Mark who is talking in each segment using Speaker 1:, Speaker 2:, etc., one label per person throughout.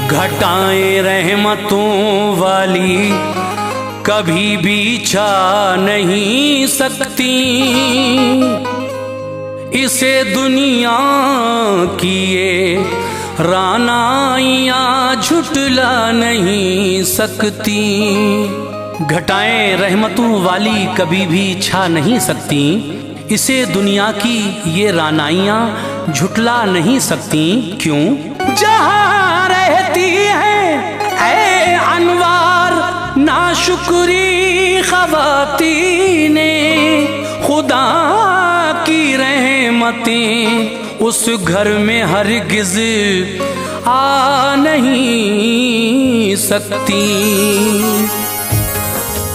Speaker 1: घटाएं रहमतों वाली कभी भी छा नहीं सकती, इसे दुनिया की ये रानाइयाँ झुटला नहीं सकती। घटाएं रहमतों वाली कभी भी छा नहीं सकती, इसे दुनिया की ये रानाइयाँ झुटला नहीं सकती। क्यों? जहाँ रहती है ऐ अनवार नाशुक्री ख़वातीने, खुदा की रहमतें उस घर में हरगिज़ आ नहीं सकती।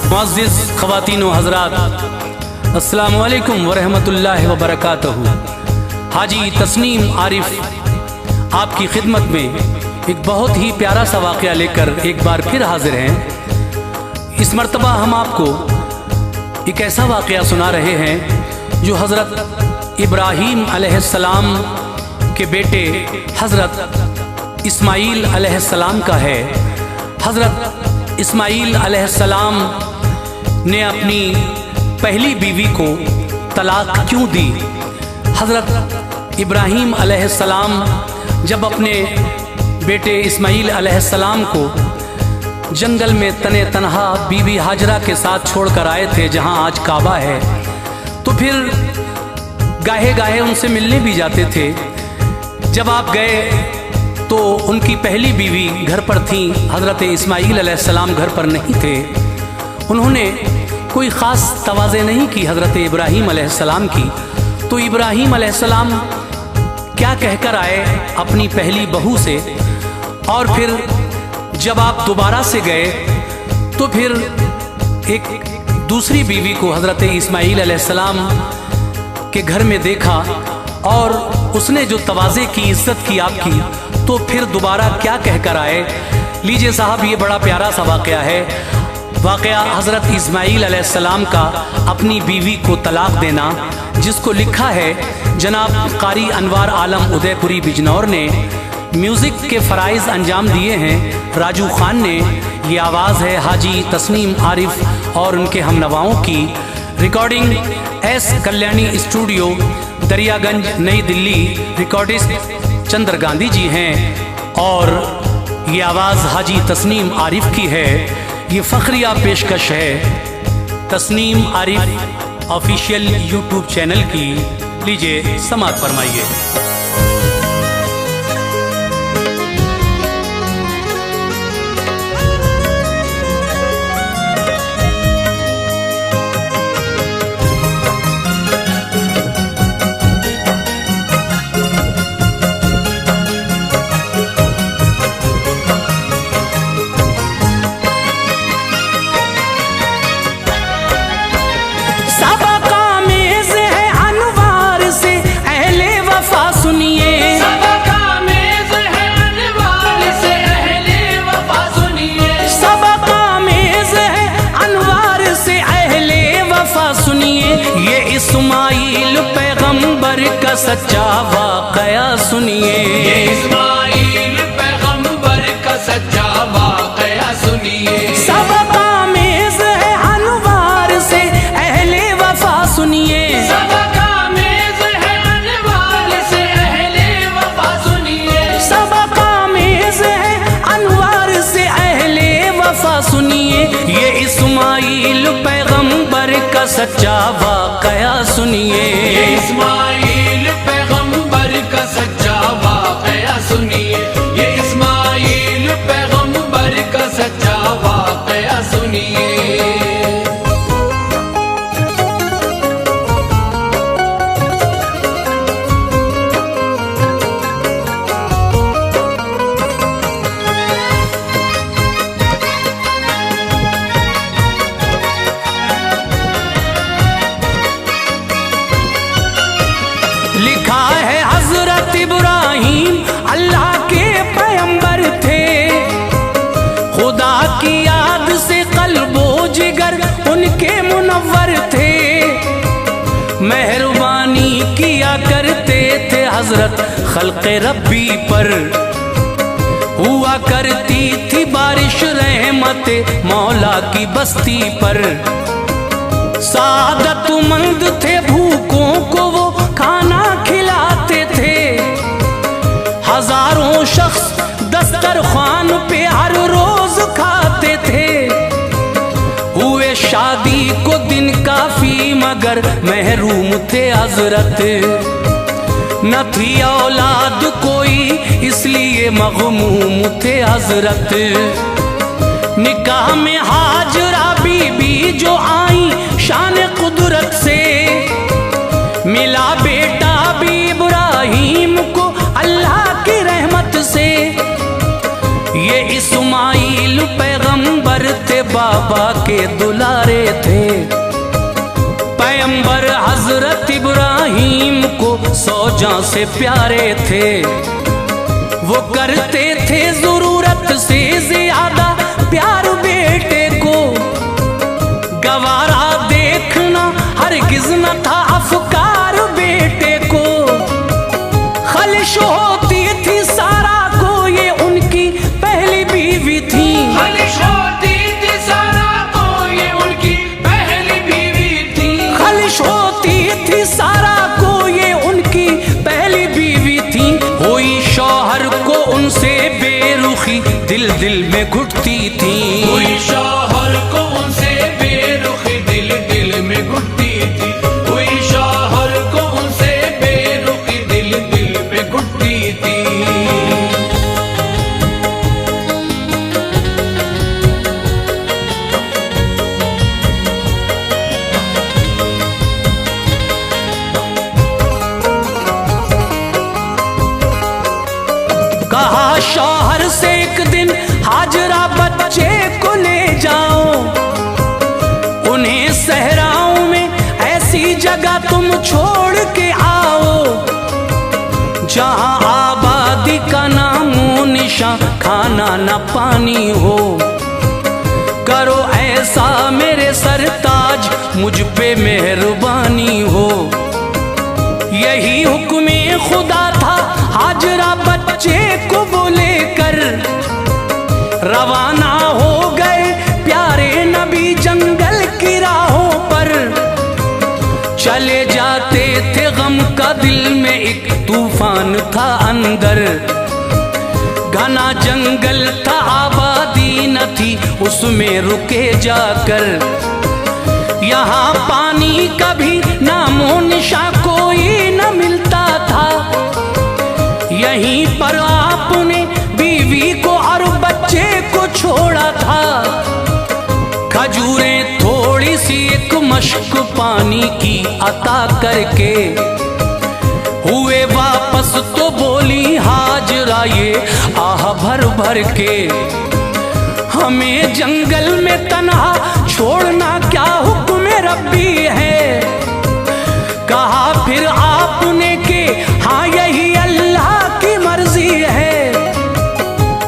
Speaker 1: मुअज़्ज़िज़ ख़वातीन व हज़रात, अस्सलामु अलैकुम व रहमतुल्लाहि व बरकातहू। हाजी तस्नीम आरिफ आपकी खिदमत में एक बहुत ही प्यारा सा वाक़या लेकर एक बार फिर हाजिर हैं। इस मर्तबा हम आपको एक ऐसा वाक़या सुना रहे हैं जो हज़रत इब्राहीम अलैहिस्सलाम के बेटे हज़रत इस्माईल अलैहिस्सलाम का है। हज़रत इस्माईल अलैहिस्सलाम ने अपनी पहली बीवी को तलाक क्यों दी? हज़रत इब्राहीम अलैहिस्सलाम जब अपने बेटे इस्माईल अलैहिस्सलाम को जंगल में तने तनहा बीबी हाजरा के साथ छोड़कर आए थे, जहां आज काबा है, तो फिर गाहे गाहे उनसे मिलने भी जाते थे। जब आप गए तो उनकी पहली बीवी घर पर थी, हज़रत इस्माईल अलैहिस्सलाम घर पर नहीं थे। उन्होंने कोई ख़ास तवाज़े नहीं की हज़रत इब्राहीम अलैहिस्सलाम की। तो इब्राहीम अलैहिस्सलाम क्या कहकर आए अपनी पहली बहू से, और फिर जब आप दोबारा से गए तो फिर एक दूसरी बीवी को हज़रत इस्माईल अलैहिस्सलाम के घर में देखा और उसने जो तवाज़े की, इज़्ज़त की आपकी, तो फिर दोबारा क्या कहकर आए। लीजिए साहब, ये बड़ा प्यारा सा वाक़या है। वाक़या हज़रत इस्माईल अलैहिस्सलाम का अपनी बीवी को तलाक देना, जिसको लिखा है जनाब कारी अनवार आलम उदयपुरी बिजनौर ने। म्यूज़िक के फ़राइज़ अंजाम दिए हैं राजू खान ने। ये आवाज़ है हाजी तस्नीम आरिफ और उनके हमनवाओं की। Recording S Kalyani studio, Daryaganj, नई दिल्ली। रिकॉर्डिस्ट चंद्र गांधी जी हैं और ये आवाज़ हाजी तस्नीम आरिफ की है। ये फ़ख्रिया पेशकश है Tasneem Arif official YouTube channel की। लीजिए समाअत फरमाइए। इस्माईल पैगंबर का सच्चा वाक़या सुनिए।
Speaker 2: ये इस्माईल पैगंबर का सच्चा वाक़या सुनिए।
Speaker 1: सबका मेज़ है अनवार से अहले वफा सुनिए।
Speaker 2: सबका मेज़ है अनवार से अहले वफा सुनिए।
Speaker 1: सबका मेज़ है अनवार से अहले वफा सुनिए। ये इस्माईल पैगंबर का सच्चा वाक़या सुनिए।
Speaker 2: ये इस्माईल पैगंबर का सच्चा वाक़या सुनिए। ये इस्माईल पैगंबर का सच्चा वाक़या सुनिए।
Speaker 1: लिखा है हज़रत इब्राहीम अल्लाह के पैगंबर थे, खुदा की याद औलाद से कल्बो जिगर उनके मुनव्वर थे। मेहरबानी किया करते थे हजरत खल्क़े रब्बी पर। हुआ करती थी बारिश रहमते मौला की बस्ती पर। सादतमंद थे, भूखों को वो खाना खिलाते थे। हजारों शख्स दस्तरखान पे हर रोज खाते थे। हुए शादी को दिन काफी मगर महरूम थे हजरत। न थी औलाद कोई इसलिए मगमूम थे हजरत। निकाह में हाजरा बीबी जो आई शान कुदरत से। मिला बेटा भी इब्राहीम को अल्लाह की रहमत से। ये इस्माइल पैगंबर थे, बाबा के दुलारे थे। पैगंबर हजरत इब्राहीम को 100 जान से प्यारे थे। वो करते थे जरूरत से ज्यादा प्यार बेटे को। गवारा देखना हरगिज न था अफकार बेटे को। खलिश होती थी सारा को, ये उनकी पहली बीवी थी।
Speaker 2: खलिश होती थी सारा को, ये उनकी पहली बीवी थी।
Speaker 1: खलिश होती थी सारा को, ये उनकी पहली बीवी थी। हुई शौहर को उनसे बेरुखी दिल दिल में घुटती थी।
Speaker 2: हुई शौहर को उनसे बेरुखी दिल दिल में घुटती थी। हुई शौहर को उनसे बेरुखी दिल दिल में घुटती थी।
Speaker 1: कहा शौहर से एक दिन हाजरा बच्चे को ले जाओ। उन्हें सहराओं में ऐसी जगह तुम छोड़ के आओ जहां आबादी का नामो निशान खाना न पानी हो। करो ऐसा मेरे सरताज मुझ पे मेहरबानी हो। यही हुक्म खुदा था, हाजरा बच्चे को वो लेकर रवाना हो गए प्यारे नबी जंगल की राहों पर। चले जाते थे गम का दिल में एक तूफान था अंदर। घना जंगल था आबादी न थी उसमें रुके जाकर। यहाँ पानी का भी नामो निशा कोई न मिलता था। यहीं पर आपने बीवी को और बच्चे को छोड़ा था। खजूरें थोड़ी सी एक मश्क पानी की अता करके हुए वापस तो बोली हाजरा ये आह भर भर के। हमें जंगल में तन्हा छोड़ना क्या हुक्म रब्बी है। कहा फिर आपने के हाँ यही अल्लाह की मर्जी है।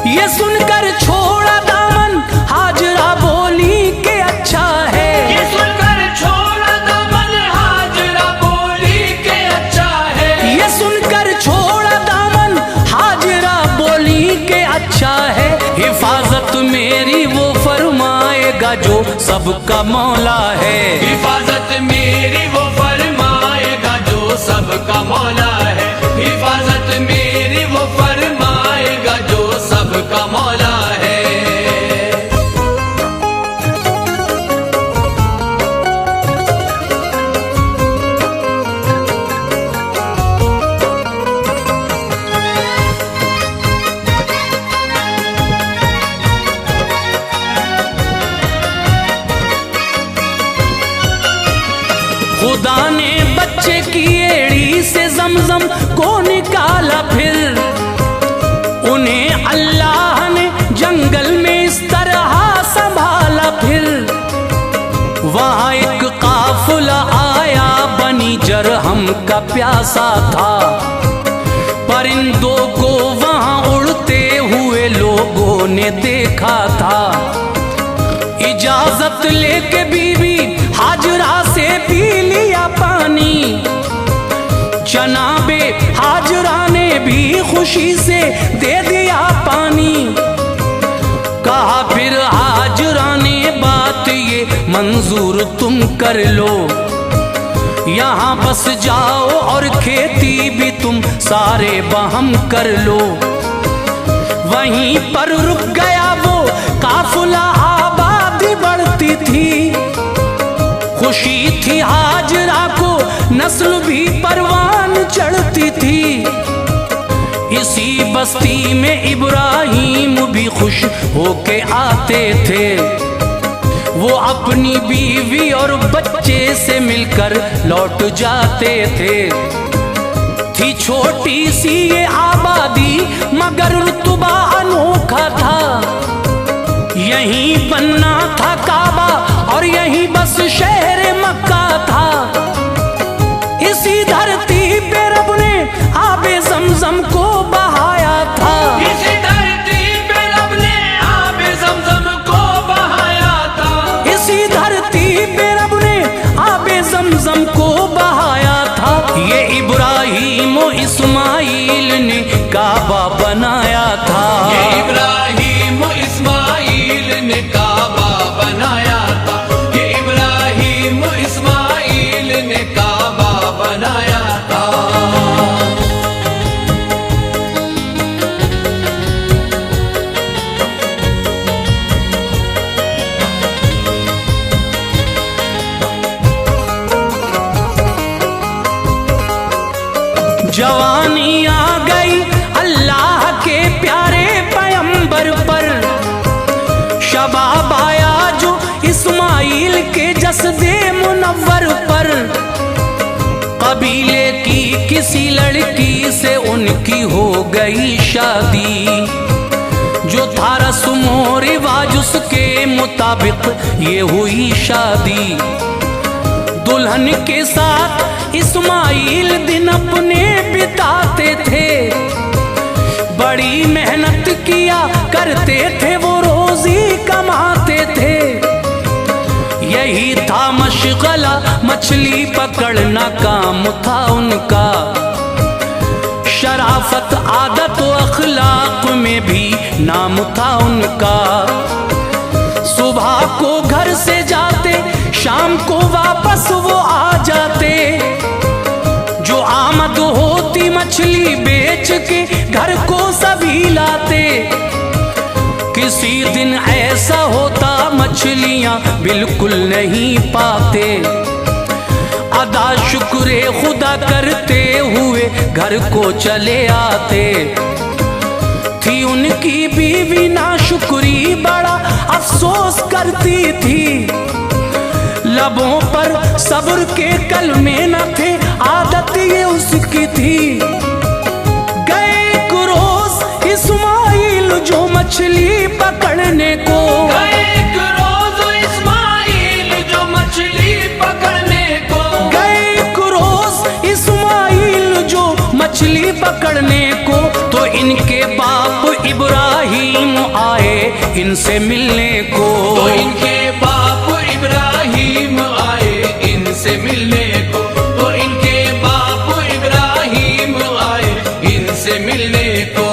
Speaker 1: ये सुनकर छोड़ा दामन हाजरा बोली के अच्छा है।
Speaker 2: ये सुनकर छोड़ा दामन हाजरा बोली के अच्छा है।
Speaker 1: ये सुनकर छोड़ा दामन हाजरा बोली के अच्छा है। हिफाजत मेरी वो फरमाएगा जो सबका मौला है।
Speaker 2: हिफाजत मेरी वो फरमाएगा जो सबका मौला है। हिफाजत मेरी वो फरमाएगा जो सबका मौला है।
Speaker 1: खुदा ने बच्चे की एड़ी से जमजम को निकाला। फिर उन्हें अल्लाह ने जंगल में इस तरह संभाला। फिर वहाँ एक काफिला आया बनी जरहम का प्यासा था। परिंदों को वहाँ उड़ते हुए लोगों ने देखा था। इजाजत लेके बीवी हाजरा से पी लिया पानी। जनाबे हाजरा ने भी खुशी से दे दिया पानी। कहा फिर हाजरा ने बात ये मंजूर तुम कर लो, यहाँ बस जाओ और खेती भी तुम सारे बहम कर लो। वहीं पर रुक गया वो काफिला, आबादी बढ़ती थी। खुशी थी हाजरा को, नस्ल भी परवान चढ़ती थी। इसी बस्ती में इब्राहिम भी खुश होके आते थे। वो अपनी बीवी और बच्चे से मिलकर लौट जाते थे। थी छोटी सी ये आबादी मगर रुतबा अनोखा था। यहीं बनना था काबा और यहीं बस शहर मक्का था। इसी धरती पे रब ने आबे ज़मज़म को बहाया था।
Speaker 2: इसी धरती पे रब ने आबे ज़मज़म को बहाया था।
Speaker 1: इसी धरती पे रब ने आबे ज़मज़म को बहाया था। ये इब्राहीम और इस्माइल ने काबा बनाया था।
Speaker 2: ये इब्राहीम और इस्माइल ने काबा बनाया था। ये इब्राहीम और इस्माइल ने काबा बनाया था।
Speaker 1: जवानी आ गई अल्लाह के प्यारे पैगंबर पर। शबाब आया जो इस्माइल के जसदे मुनव्वर पर। कबीले की किसी लड़की से उनकी हो गई शादी। जो था रस्मो रिवाज उसके मुताबिक ये हुई शादी। दुल्हन के साथ इस्माइल दिन अपने बिताते थे। बड़ी मेहनत किया करते थे, वो रोजी कमाते थे। यही था मशगला, मछली पकड़ना काम था उनका। शराफत आदत व अखलाक में भी नाम था उनका। सुबह को घर से जाते, शाम को वापस वो आ जाते। जो आमद होती मछली बेच के घर को सभी लाते। किसी दिन ऐसा होता मछलियां बिल्कुल नहीं पाते। अदा शुक्रे खुदा करते हुए घर को चले आते। थी उनकी बीवी नाशुक्री, बड़ा अफसोस करती थी। लबों पर सब्र के कलमे न थे, आदत ये उसकी थी। गए एक रोज इस्माइल जो मछली पकड़ने को।
Speaker 2: गए एक रोज इस्माइल जो मछली पकड़ने को।
Speaker 1: गए एक रोज इस्माइल जो मछली पकड़ने को। तो इनके बाप इब्राहिम आए इनसे मिलने को।
Speaker 2: तो इनके बाप इब्राहिम आए इनसे मिलने को। तो इनके बाप इब्राहिम आए इनसे मिलने को।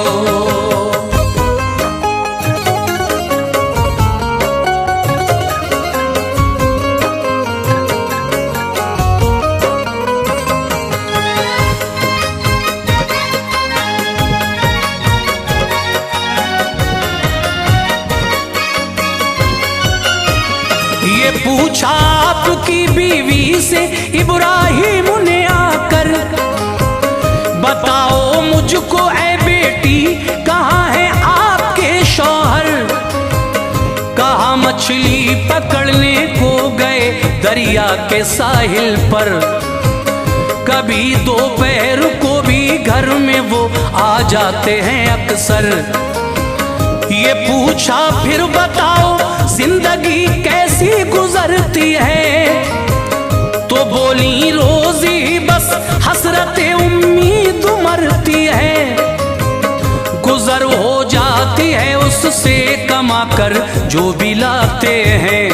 Speaker 1: ये पूछा आपकी बीवी से इब्राहिम ने आकर। बताओ मुझको ऐ बेटी, कहाँ है आपके शौहर। कहा मछली पकड़ने को गए दरिया के साहिल पर। कभी दोपहर को भी घर में वो आ जाते हैं अक्सर। ये पूछा फिर बताओ जिंदगी कैसी गुजरती है। तो बोली रोजी बस हसरते उम्मीद मरती है। गुजर हो जाती है उससे कमा कर जो भी लाते हैं।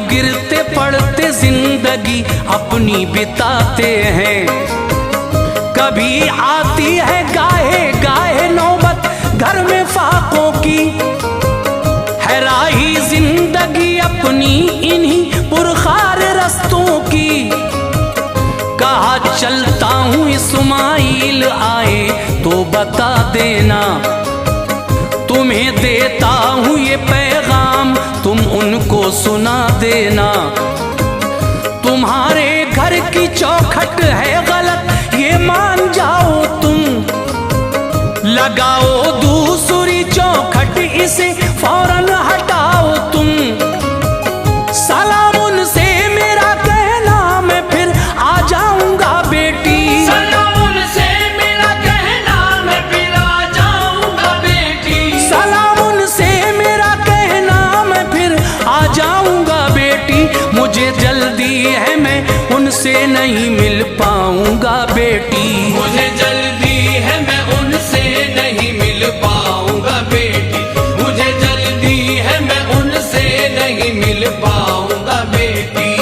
Speaker 1: गिरते पड़ते जिंदगी अपनी बिताते हैं। कभी आती है गाहे गाहे नौबत घर में फाकों की, है राही जिंदगी अपनी इन्हीं पुरखार रस्तों की। कहा चलता हूँ इस्माइल आए तो बता देना, तुम्हें देता हूँ ये पैगाम तुम उनको सुना देना। तुम्हारे घर की चौखट है गलत ये मान जाओ तुम, लगाओ दूसरी चौखट इसे फौरन हटाओ तुम। सलाम उनसे मेरा कहना मैं फिर आ जाऊंगा बेटी,
Speaker 2: सलाम उनसे मेरा कहना मैं फिर आ जाऊंगा बेटी,
Speaker 1: सलाम उनसे मेरा कहना मैं फिर आ जाऊंगा बेटी। मुझे जल्दी है मैं उनसे नहीं मिल पाऊंगा बेटी,
Speaker 2: मुझे जल्दी है मैं उनसे नहीं मिल पाऊंगा बेटी, मुझे जल्दी है मैं उनसे नहीं मिल पाऊंगा बेटी।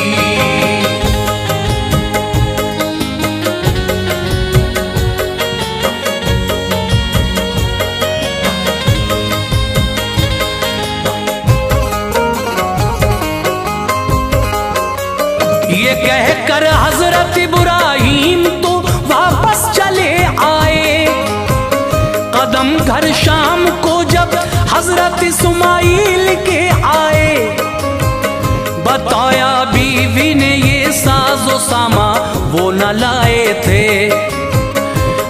Speaker 1: ये कहकर हजरत इब्राहिम तो वापस चले आए। कदम घर शाम को जब हजरत इस्माइल के आए, बताया बीवी ने ये साजो सामा वो न लाए थे।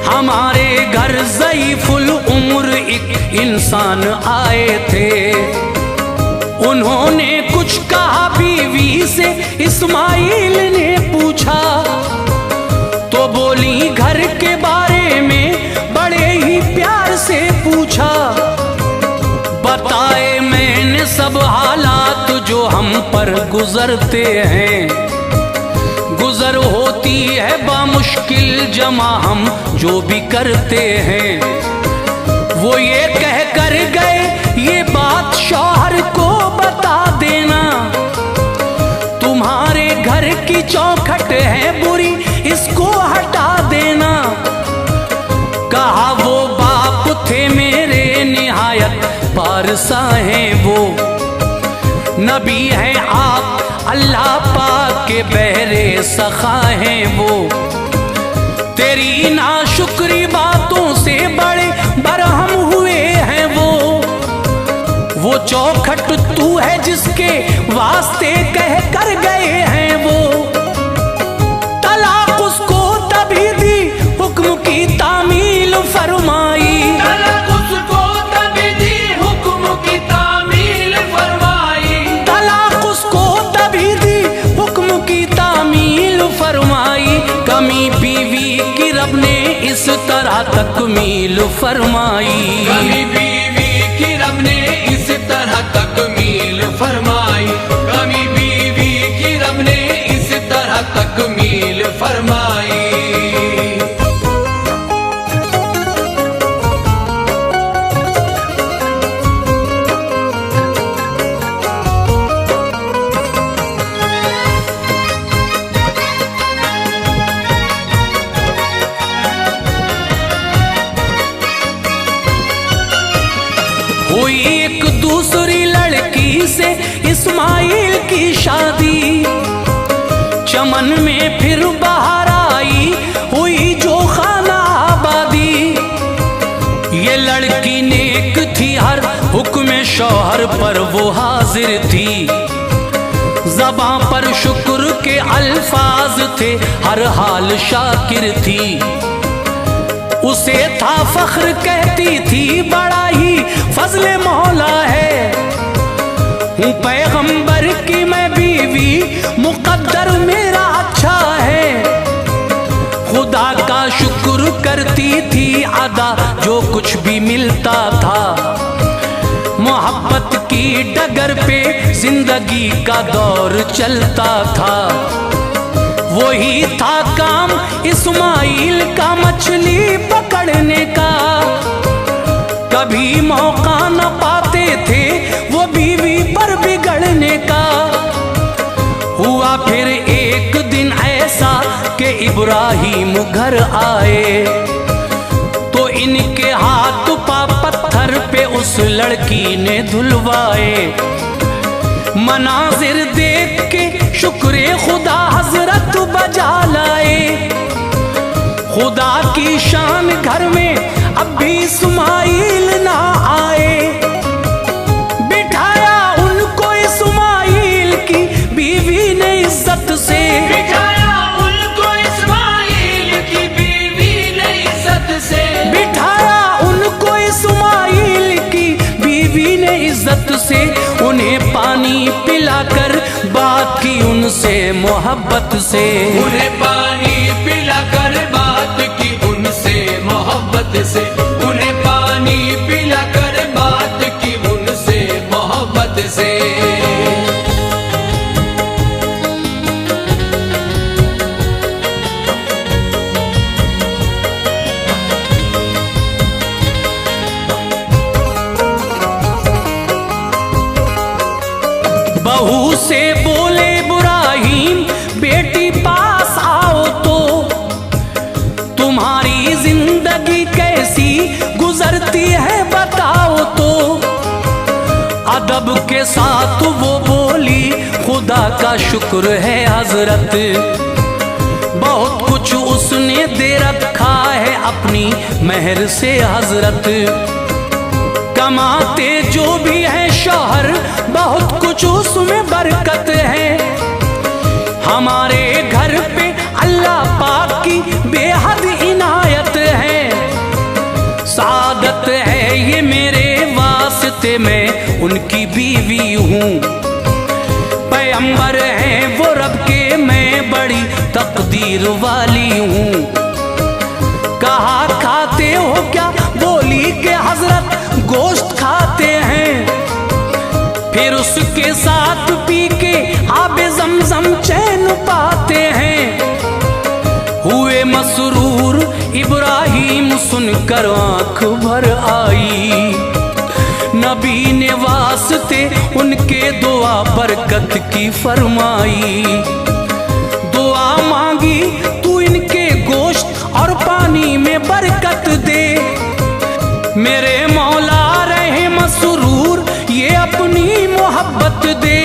Speaker 1: हमारे घर ज़ईफुल उम्र एक इंसान आए थे। उन्होंने कुछ कहा बीवी से, इस्माइल ने पूछा तो बोली घर के बारे में बड़े ही प्यार से पूछा। बताए मैंने सब हालात जो हम पर गुजरते हैं, गुजर होती है बामुश्किल जमा हम जो भी करते हैं। वो ये कह कर गए ये बात शौहर को बता देना, तुम्हारे घर की चौखट है बुरी इसको हटा देना। कहा वो बाप थे मेरे निहायत पारसा हैं वो, नबी हैं आप अल्लाह पाक के बहरे सखा हैं वो। तेरी नाशुक्री बातों से बड़े बरहम हुए हैं वो चौखट तू है जिसके वास्ते कह कर गए हैं वो। तलाक उसको तभी दी हुक्म की तामील फरमाई,
Speaker 2: तलाक उसको तभी दी हुक्म की तामील फरमाई,
Speaker 1: तलाक उसको तभी दी हुक्म की तामील फरमाई। कमी बीवी की रब ने इस तरह तकमील फरमाई,
Speaker 2: कमी बीवी की रब ने इस तरह तकमील फरमाई, कमी बीवी की रब ने इस तरह तकमील फरमाई।
Speaker 1: हुई एक दूसरी लड़की से इस्माइल की शादी, चमन में फिर बाहर आई हुई जो खाना आबादी। ये लड़की नेक थी हर हुक्म शौहर पर वो हाजिर थी, ज़बां पर शुक्र के अल्फाज थे हर हाल शाकिर थी। उसे था फख्र कहती थी बड़ा ही फजले मौला है, हूँ पैगंबर की मैं बीवी मुकद्दर मेरा अच्छा है। खुदा का शुक्र करती थी अदा जो कुछ भी मिलता था, मोहब्बत की डगर पे जिंदगी का दौर चलता था। वही था काम इस्माइल का मछली पकड़ने का, कभी मौका न पाते थे वो बीवी पर बिगड़ने का। हुआ फिर एक दिन ऐसा कि इब्राहिम घर आए, तो इनके हाथ पा पत्थर पे उस लड़की ने धुलवाए। मनाजिर देख के शुक्र खुदा हजरत बजा लाए। खुदा की शान घर में अब भी इस्माइल ना आए। बिठाया उनको इस्माइल की बीवी ने इज्जत से,
Speaker 2: बिठाया उनको इस्माइल की बीवी ने इज्जत से,
Speaker 1: बिठाया उनको इस्माइल की बीवी ने इज्जत से। उन्हें पानी पिलाकर बात की उनसे मोहब्बत से,
Speaker 2: उन्हें पानी पिलाकर बात की उनसे मोहब्बत से, उन्हें पानी पिलाकर बात की उनसे मोहब्बत से।
Speaker 1: बहू से बोले इब्राहिम बेटी पास आओ तो, तुम्हारी जिंदगी कैसी गुजरती है बताओ तो। अदब के साथ वो बोली खुदा का शुक्र है हजरत, बहुत कुछ उसने दे रखा है अपनी मेहर से हजरत। कमाते जो भी है शौहर बहुत कुछ उसमें बरकत है। हमारे घर पे अल्लाह पाक की बेहद इनायत है। सादत है ये मेरे वास्ते, मैं उनकी बीवी हूँ। पैगंबर हैं वो रब के, मैं बड़ी तकदीर वाली हूँ। कहा खाते हो क्या, बोली के हजरत गोश्त खाते हैं। फिर उसके साथ पी के आबे ज़मज़म चैन पाते हैं। हुए मसरूर इब्राहिम सुनकर आंख भर आई। नबी ने वास्ते उनके दुआ बरकत की फरमाई। दुआ मांगी तू इनके गोश्त और पानी में बरकत दे। मेरे मौला रहे मसरूर ये अपनी मोहब्बत दे।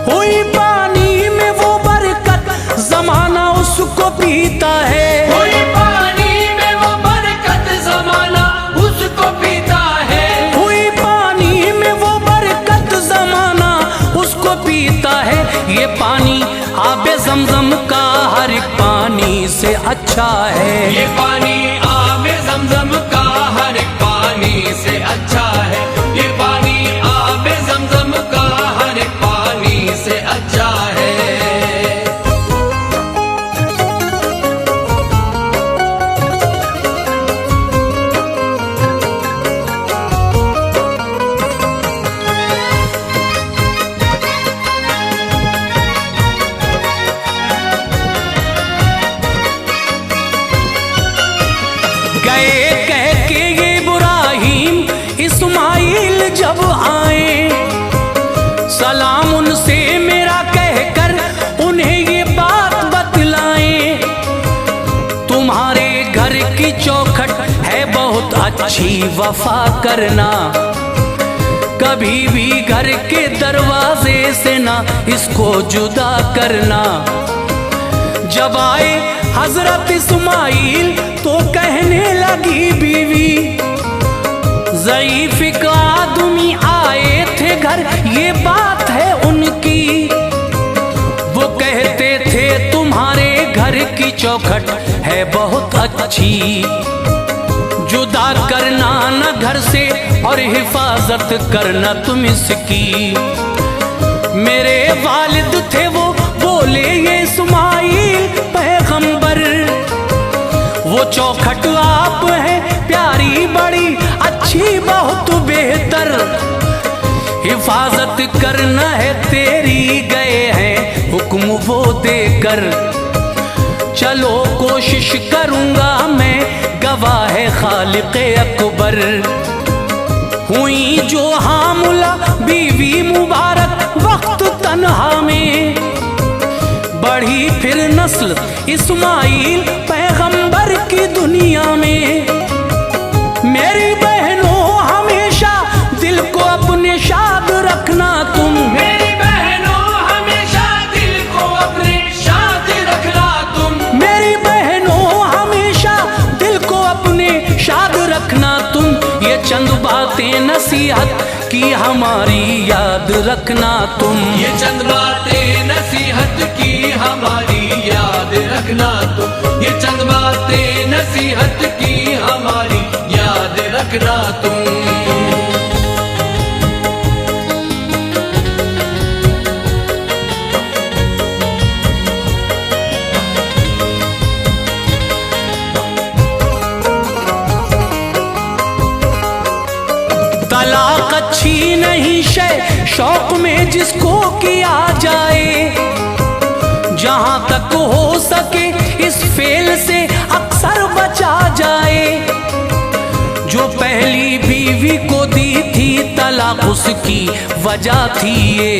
Speaker 1: हुई पानी में वो बरकत जमाना उसको पीता है।
Speaker 2: हुई पानी में वो बरकत जमाना उसको पीता है।
Speaker 1: हुई पानी में वो बरकत जमाना उसको पीता है। ये पानी आबे ज़मज़म का हर एक पानी से अच्छा है।
Speaker 2: ये पानी आबे ज़मज़म का हर एक पानी से अच्छा है। ये पानी आबे ज़मज़म का हर एक पानी से अच्छा है।
Speaker 1: गए कह के ये इब्राहिम इस्माइल जब आए, सलाम उनसे मेरा कहकर उन्हें ये बात बतलाएं। तुम्हारे घर की चौखट है बहुत अच्छी, वफा करना। कभी भी घर के दरवाजे से ना इसको जुदा करना। जब आए हजरत इस्माइल तो कहने लगी बीवी, ज़ईफ़ एक आदमी आए थे घर, ये बात है उनकी। वो कहते थे तुम्हारे घर की चौखट है बहुत अच्छी, जुदा करना न घर से और हिफाजत करना तुम इसकी। मेरे वालिद थे वो बोले ये इस्माइल पैगंबर, वो चौखट आप हैं प्यारी बड़ी अच्छी बहुत बेहतर। हिफाजत करना है तेरी गए हैं हुक्म वो देकर। चलो कोशिश करूंगा मैं गवाह है खालिक अकबर। हुई जो हामुला बीवी मुबारक वक्त तन्हा में, नस्ल इस्माइल पैगंबर की दुनिया में। मेरी बहनों हमेशा दिल को अपने शाद रखना तुम।
Speaker 2: मेरी बहनों हमेशा दिल को अपने शाद रखना तुम।
Speaker 1: मेरी बहनों हमेशा दिल को अपने शाद रखना तुम। ये चंद बातें नसीहत की हमारी याद रखना तुम।
Speaker 2: ये चंद बातें नसीहत की हमारी याद रखना तुम। ये चंद बातें नसीहत की हमारी याद रखना तुम।
Speaker 1: तलाक अच्छी नहीं शय शौक में जिसको किया जाए। जहां तक हो सके इस फेल से अक्सर बचा जाए। जो पहली बीवी को दी थी तलाक उसकी वजह थी ये।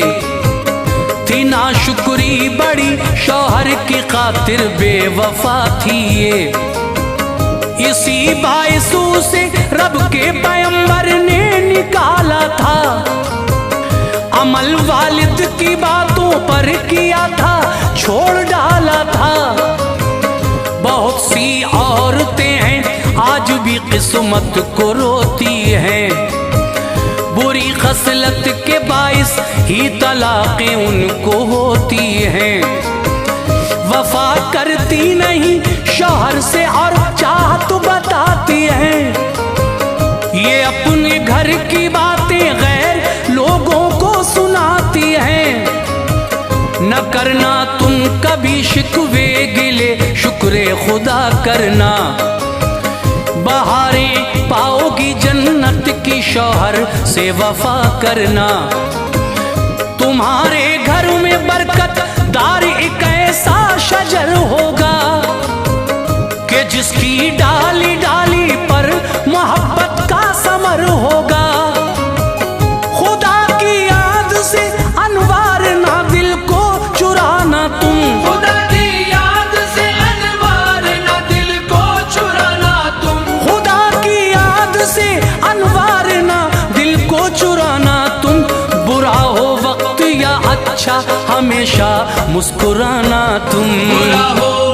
Speaker 1: थी नाशुक्री बड़ी शौहर की खातिर बेवफा थी ये। इसी बायसू से रब के पैगंबर ने निकाला था। अमल वालिद की बातों पर किया था, छोड़ डाला था। बहुत सी औरतें हैं आज भी किस्मत को रोती हैं। बुरी खसलत के बाइस ही तलाक़ें उनको होती हैं। वफा करती नहीं शौहर से और चाहत बताती है। ये अपने घर की बातें गैर लोगों को सुनाती है। न करना तुम कभी शिकवे गिले, शुक्र खुदा करना। बहारें पाओगी जन्नत की शौहर से वफा करना। तुम्हारे घर में बरकत दार एक ऐसा शजर होगा कि जिसकी डाली डाली पर मोहब्बत का समर होगा। खुदा की याद से अनवार ना दिल को चुराना तुम।
Speaker 2: खुदा की याद से अनवार ना दिल को चुराना तुम।
Speaker 1: खुदा की याद से अनवार ना दिल को चुराना तुम। बुरा हो वक्त या अच्छा हमेशा मुस्कुराना तुम।
Speaker 2: बुरा हो